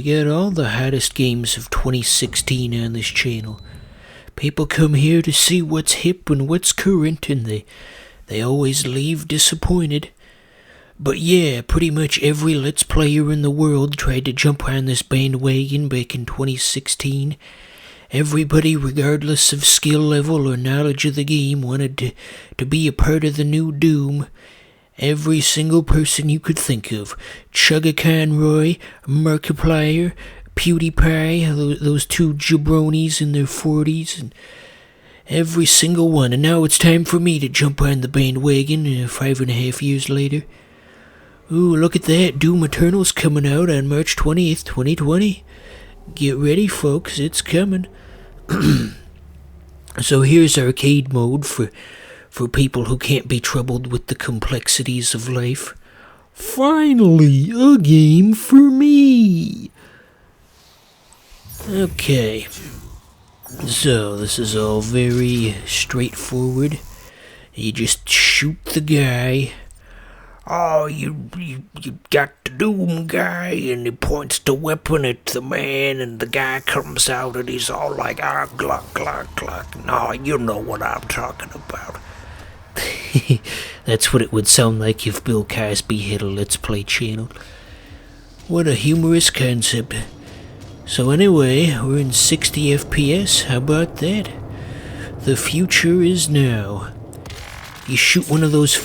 we got all the hottest games of 2016 on this channel. People come here to see what's hip and what's current, and they always leave disappointed. But yeah, pretty much every Let's Player in the world tried to jump on this bandwagon back in 2016. Everybody, regardless of skill level or knowledge of the game, wanted to be a part of the new Doom. Every single person you could think of. Chugga Conroy, Markiplier, PewDiePie, those two jabronis in their 40s, and every single one. And now it's time for me to jump on the bandwagon 5.5 years later. Ooh, look at that. Doom Eternal's coming out on March 20th, 2020. Get ready, folks. It's coming. So here's arcade mode for people who can't be troubled with the complexities of life. Finally, a game for me! Okay. So, this is all very straightforward. You just shoot the guy. Oh, you got the Doom guy, and he points the weapon at the man, and the guy comes out, and he's all like, gluck, gluck, gluck. No, you know what I'm talking about. That's what it would sound like if Bill Cosby had a Let's Play channel. What a humorous concept. So anyway, we're in 60 FPS, how about that? The future is now. You shoot one of those,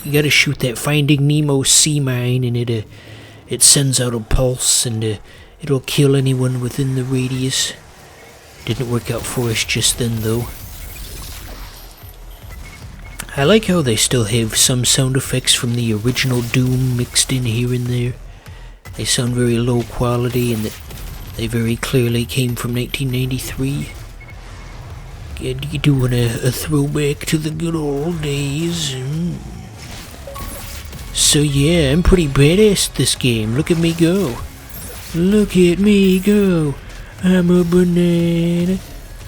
you gotta shoot that Finding Nemo sea mine, and it sends out a pulse, and it'll kill anyone within the radius. Didn't work out for us just then though. I like how they still have some sound effects from the original Doom mixed in here and there. They sound very low quality, and that they very clearly came from 1993. You're doing a throwback to the good old days. So yeah, I'm pretty badass at this game. Look at me go. Look at me go. I'm a banana.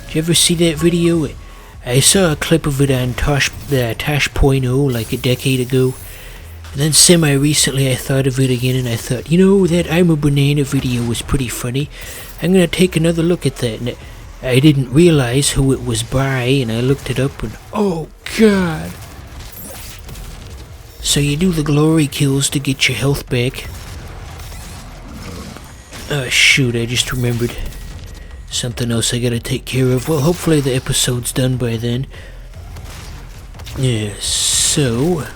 Did you ever see that video? I saw a clip of it on Tosh.0 like a decade ago. And then semi-recently I thought of it again, and I thought, you know, that I'm a banana video was pretty funny. I'm gonna take another look at that. And I didn't realize who it was by, and I looked it up, and oh god. So you do the glory kills to get your health back. Oh shoot, I just remembered something else I gotta take care of. Well, hopefully the episode's done by then. Yeah, so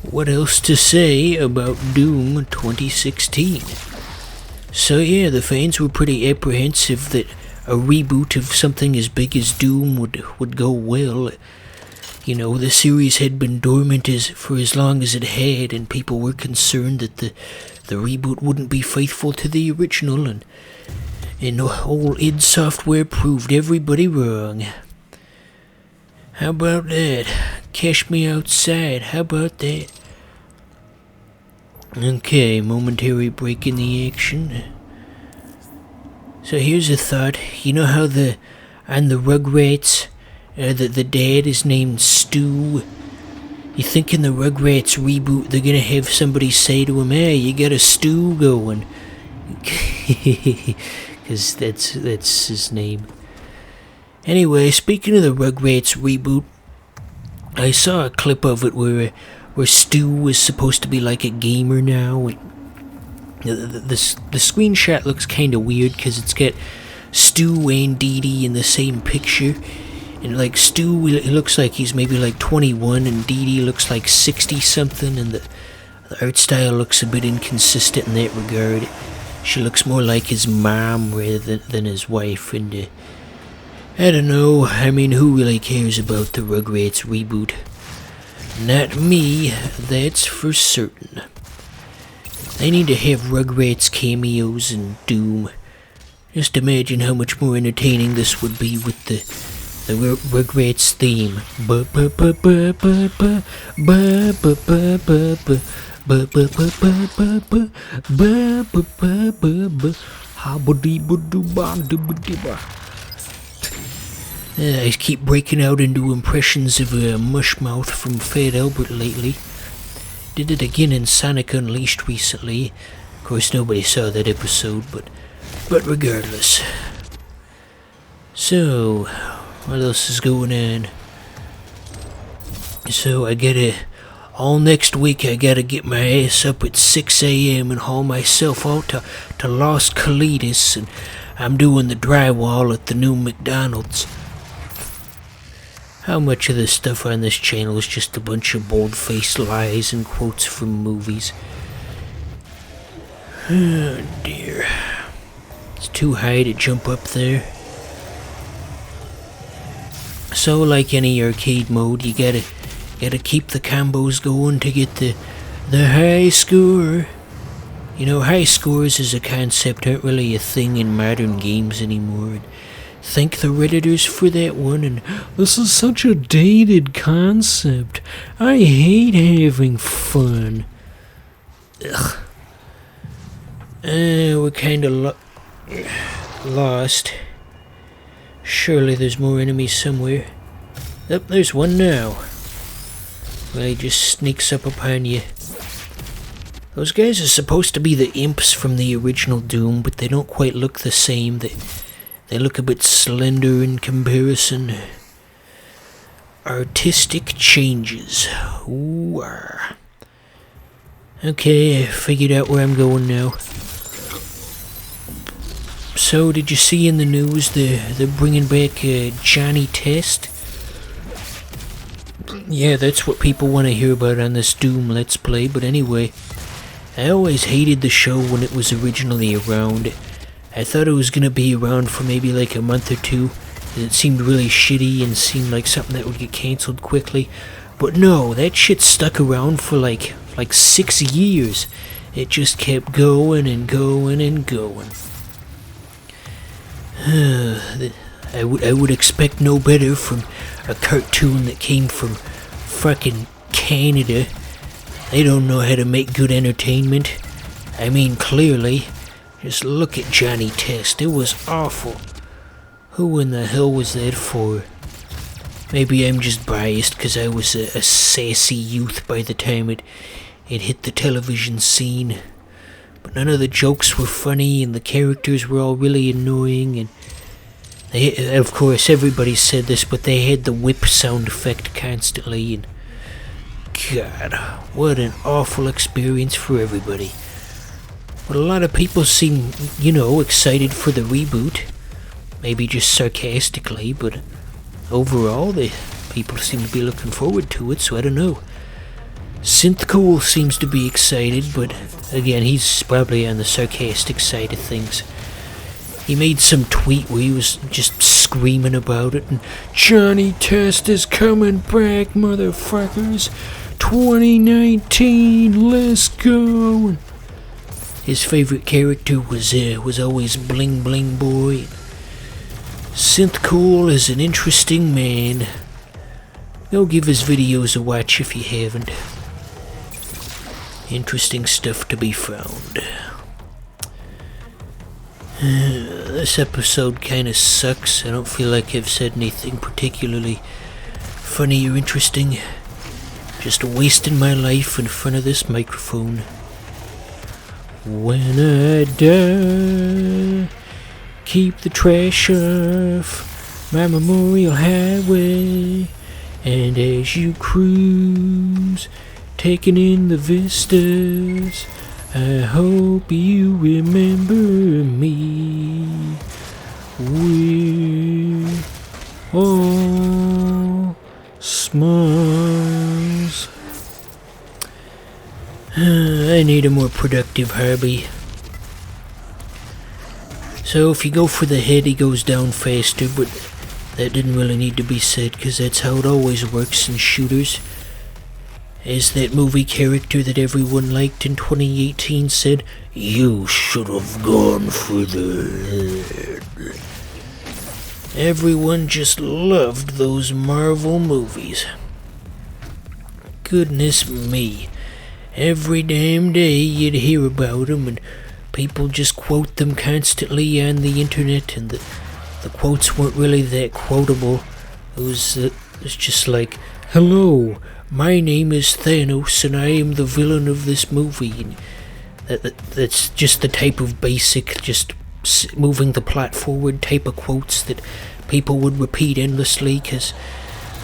what else to say about Doom 2016? So yeah, the fans were pretty apprehensive that a reboot of something as big as Doom would go well. You know, the series had been dormant for as long as it had, and people were concerned that the reboot wouldn't be faithful to the original, and the whole id Software proved everybody wrong. How about that? Cash me outside, how about that? Okay, momentary break in the action. So here's a thought. You know how on the Rugrats, the dad is named Stu? You think in the Rugrats reboot they're gonna have somebody say to him, hey, you got a stew going? Because that's his name. Anyway, speaking of the Rugrats reboot, I saw a clip of it where Stu was supposed to be like a gamer now. The screenshot looks kind of weird because it's got Stu and Dee Dee in the same picture. And like Stu, he looks like he's maybe like 21, and Dee Dee looks like 60-something, and the art style looks a bit inconsistent in that regard. She looks more like his mom rather than his wife, and I don't know, I mean, who really cares about the Rugrats reboot? Not me, that's for certain. They need to have Rugrats cameos in Doom. Just imagine how much more entertaining this would be with the Rugrats theme. I keep breaking out into impressions of Mushmouth from Fat Albert lately. Did it again in Sonic Unleashed recently. Of course, nobody saw that episode, but regardless. So, what else is going on? So all next week I gotta get my ass up at 6 a.m. and haul myself out to Los Colitas, and I'm doing the drywall at the new McDonald's. How much of the stuff on this channel is just a bunch of bold-faced lies and quotes from movies? Oh dear. It's too high to jump up there. So, like any arcade mode, you gotta keep the combos going to get the high score. You know, high scores as a concept aren't really a thing in modern games anymore. Thank the Redditors for that one, and this is such a dated concept. I hate having fun. Ugh. We're kinda lost. Surely there's more enemies somewhere. Oh, there's one now. Well, he just sneaks up upon you. Those guys are supposed to be the imps from the original Doom, but they don't quite look the same. They look a bit slender in comparison. Artistic changes. Ooh. Okay, I figured out where I'm going now. So, did you see in the news they're bringing back Johnny Test? Yeah, that's what people want to hear about on this Doom Let's Play, but anyway, I always hated the show when it was originally around. I thought it was going to be around for maybe like a month or two, and it seemed really shitty and seemed like something that would get cancelled quickly. But no, that shit stuck around for like 6 years. It just kept going and going and going. I would expect no better from a cartoon that came from fucking Canada. They don't know how to make good entertainment. I mean, clearly. Just look at Johnny Test. It was awful. Who in the hell was that for? Maybe I'm just biased because I was a sassy youth by the time it hit the television scene. But none of the jokes were funny and the characters were all really annoying, and of course everybody said this, but they had the whip sound effect constantly, and God, what an awful experience for everybody. But a lot of people seem, excited for the reboot. Maybe just sarcastically, but overall, the people seem to be looking forward to it, so I don't know. Synthcool seems to be excited, but again, he's probably on the sarcastic side of things. He made some tweet where he was just screaming about it, and Johnny Test is coming back, motherfuckers. 2019, let's go. His favorite character was always Bling Bling Boy. Synthcool is an interesting man. Go give his videos a watch if you haven't. Interesting stuff to be found. This episode kinda sucks. I don't feel like I've said anything particularly funny or interesting. Just wasting my life in front of this microphone. When I die, keep the trash off my memorial highway, and as you cruise, taking in the vistas, I hope you remember me. We're all smiles. I need a more productive hobby. So if you go for the head, he goes down faster, but that didn't really need to be said, because that's how it always works in shooters. As that movie character that everyone liked in 2018 said, "You should have gone for the head." Everyone just loved those Marvel movies. Goodness me. Every damn day you'd hear about them, and people just quote them constantly on the internet, and the quotes weren't really that quotable. It was just like, "Hello, my name is Thanos, and I am the villain of this movie." And That's just the type of basic, just moving the plot forward type of quotes that people would repeat endlessly because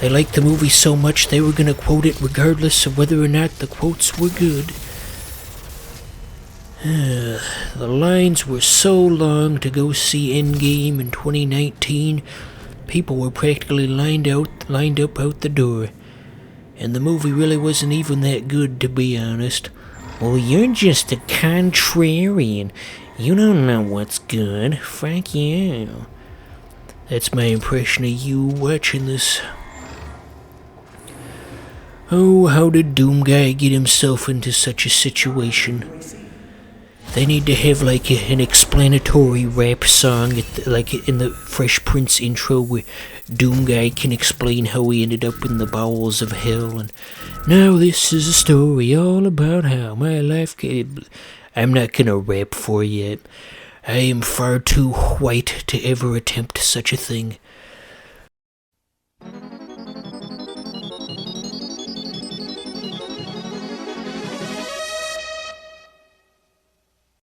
they liked the movie so much they were going to quote it regardless of whether or not the quotes were good. The lines were so long to go see Endgame in 2019, people were practically lined up out the door. And the movie really wasn't even that good, to be honest. Well, you're just a contrarian. You don't know what's good. Fuck you. That's my impression of you watching this. Oh, how did Doomguy get himself into such a situation? They need to have like an explanatory rap song, like in the Fresh Prince intro, where Doomguy can explain how he ended up in the bowels of hell. And now this is a story all about how my life came. I'm not gonna rap for you. I am far too white to ever attempt such a thing.